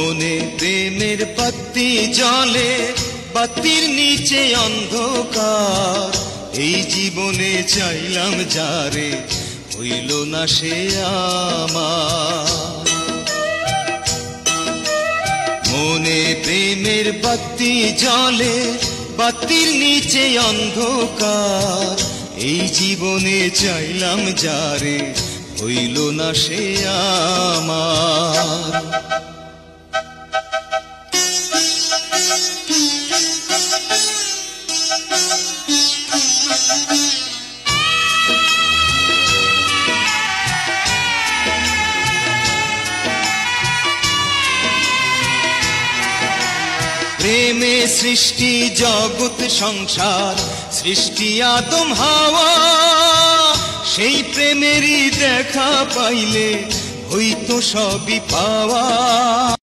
মনে প্রেমের বাতি জ্বলে, বাতির নিচে অন্ধকার। এই জীবনে চাইলাম যারে, হইল না সে আমার। মনে প্রেমের বাতি জ্বলে, বাতির নিচে অন্ধকার। এই জীবনে চাইলাম যারে, হইল না সে আমার। প্রেমে সৃষ্টি জগৎ সংসার, সৃষ্টি আদম হাওয়া। সেই প্রেমেরই দেখা পাইলে হইতো সবই পাওয়া।